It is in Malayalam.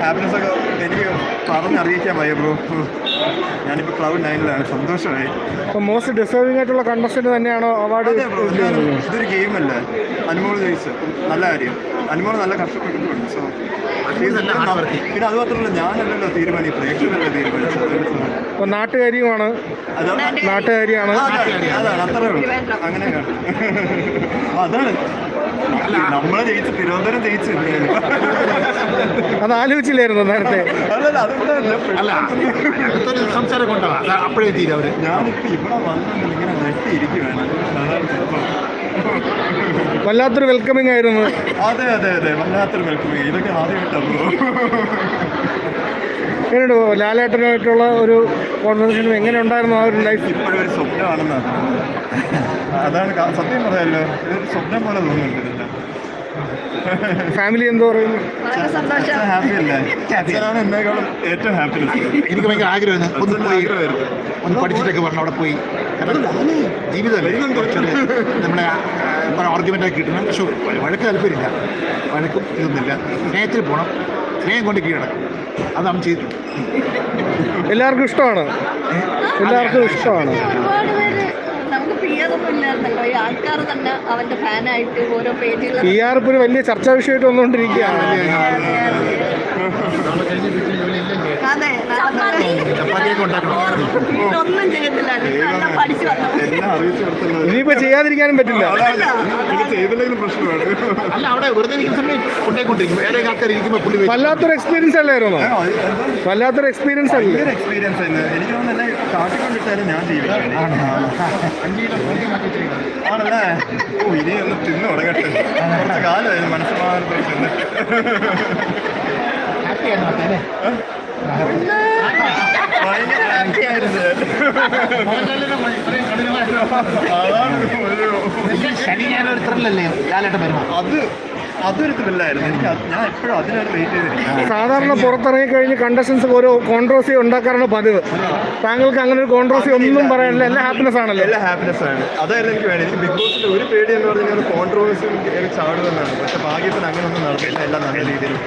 ഹാപ്പിനെസ് ഒക്കെ എനിക്ക് പറഞ്ഞറിയിക്കാൻ വയ്യ ബ്രോ. ഞാനിപ്പോൾ ക്ലൗഡ് 9ലാണ്. സന്തോഷമായി. അപ്പോൾ മോസ്റ്റ് ഡിസേർവിംഗ് ആയിട്ടുള്ള കണ്ടസ്റ്റന്റ് തന്നെയാണോ അവാർഡ്? ഇതൊരു ഗെയിമല്ലേ. അനുമോൾ ജയിച്ചു, നല്ല കാര്യം. അനുമോൾ നല്ല കഷ്ടപ്പെട്ടിട്ടുണ്ട്. സോ പിന്നെ അത് മാത്രമല്ല, ഞാനല്ലല്ലോ തീരുമാനിക്കും, പ്രേക്ഷകരല്ലേ തീരുമാനിച്ചത്. അപ്പോൾ നാട്ടുകാരിയുമാണ്, നാട്ടുകാരിയാണ്. അതാണ് അത്രേ ഉള്ളൂ. അങ്ങനെയാണ്. അതാണ് നമ്മളെ ജയിച്ചു, തിരുവനന്തപുരം ജയിച്ചു. അത് ആലോചിച്ചില്ലായിരുന്നു നേരത്തെ? സംസാരം കൊണ്ടാണ് അപ്പോഴേ തീരെ അവര്. ഞാനിപ്പോൾ ഇവിടെ വന്നിട്ട് ഇങ്ങനെ നെട്ടിയിരിക്കുകയാണ്. വല്ലാത്തൊരു വെൽക്കമിങ് ആയിരുന്നു. അതെ അതെ അതെ, വല്ലാത്തൊരു വെൽക്കമിങ്. ഇതൊക്കെ ആദ്യമായിട്ടാണ്. എങ്ങനെയുണ്ട് ലാലേട്ടനായിട്ടുള്ള ഒരു കോൺവെർസേഷൻ? എങ്ങനെ ഉണ്ടായിരുന്നു ആ ഒരു ലൈഫ്? ഇപ്പോഴും ഒരു സ്വപ്നമാണെന്നാണ്. അതാണ് സത്യം പറയാമല്ലോ, ഇതൊരു സ്വപ്നം പോലെ തോന്നുന്നുണ്ട്. ഫാമിലി എന്തോ പറയുന്നു? ഹാപ്പി അല്ലേ? അച്ഛനാണ് എന്നെക്കാളും ഏറ്റവും ഹാപ്പിനെസ്. എനിക്ക് ഭയങ്കര ആഗ്രഹമാണ് ഒന്ന് പഠിച്ചിട്ടൊക്കെ പറഞ്ഞു അവിടെ പോയി. ജീവിതമല്ലേ കുറച്ചൊരു നമ്മളെ ആർഗ്യുമെൻ്റൊക്കെ കിട്ടണം. പക്ഷെ വഴക്ക് താല്പര്യമില്ല, വഴക്കും ഇതൊന്നുമില്ല. സ്നേഹത്തിൽ പോകണം, സ്നേഹം കൊണ്ട് കീഴടക്കും. അതാണ് ചെയ്തിട്ടുണ്ട്. എല്ലാവർക്കും ഇഷ്ടമാണ്, എല്ലാവർക്കും ഇഷ്ടമാണ്. PR ഇപ്പോൾ ഒരു വലിയ ചർച്ചാ വിഷയമായിട്ട് വന്നുകൊണ്ടിരിക്കുകയാണ്. ഇനിയിപ്പോ ചെയ്യാതിരിക്കാനും പറ്റില്ല. വല്ലാത്തൊരു എക്സ്പീരിയൻസ് അല്ലായിരുന്നോ? വല്ലാത്തൊരു എക്സ്പീരിയൻസ് അല്ലേ? എക്സ്പീരിയൻസ് തന്നെ. എനിക്ക് തോന്നുന്നല്ലേ കാട്ടിക്കൊണ്ടിട്ടാലും ഞാൻ ആണല്ലേ. ഓ, ഇനി ഒന്ന് തിന്നു തുടങ്ങട്ടെ. കുറച്ച് കാലമായിരുന്നു മനസ്സമാധാനത്തോടെ തിന്നിട്ട്. ഭയങ്കര ഹാപ്പി ആയിരുന്നു. അതൊരു ത്രില്ലായിരുന്നു എനിക്ക്. ഞാൻ എപ്പോഴും അതിനൊരു വെയിറ്റ് ചെയ്തിരിക്കും. സാധാരണ പുറത്തിറങ്ങി കഴിഞ്ഞ് കണ്ടസ്റ്റൻസ് ഓരോ കോൺട്രോസി ഉണ്ടാക്കാറാണ് പതിവ്. താങ്കൾക്ക് അങ്ങനെ ഒരു കോൺട്രോസി ഒന്നും പറയാനില്ല, എല്ലാം ഹാപ്പിനെസ് ആണല്ലോ? എല്ലാം ഹാപ്പിനെസ് ആണ്. അതായിരുന്നു എനിക്ക് വേണം. എനിക്ക് ബിഗ് ബോസിന്റെ ഒരു പേടി എന്ന് പറഞ്ഞാൽ കോൺട്രോവേഴ്സിയും ചാടുമെന്നാണ്. പക്ഷെ ഭാഗ്യത്തിന് അങ്ങനെ ഒന്നും നടക്കില്ല. എല്ലാം നല്ല രീതിയിൽ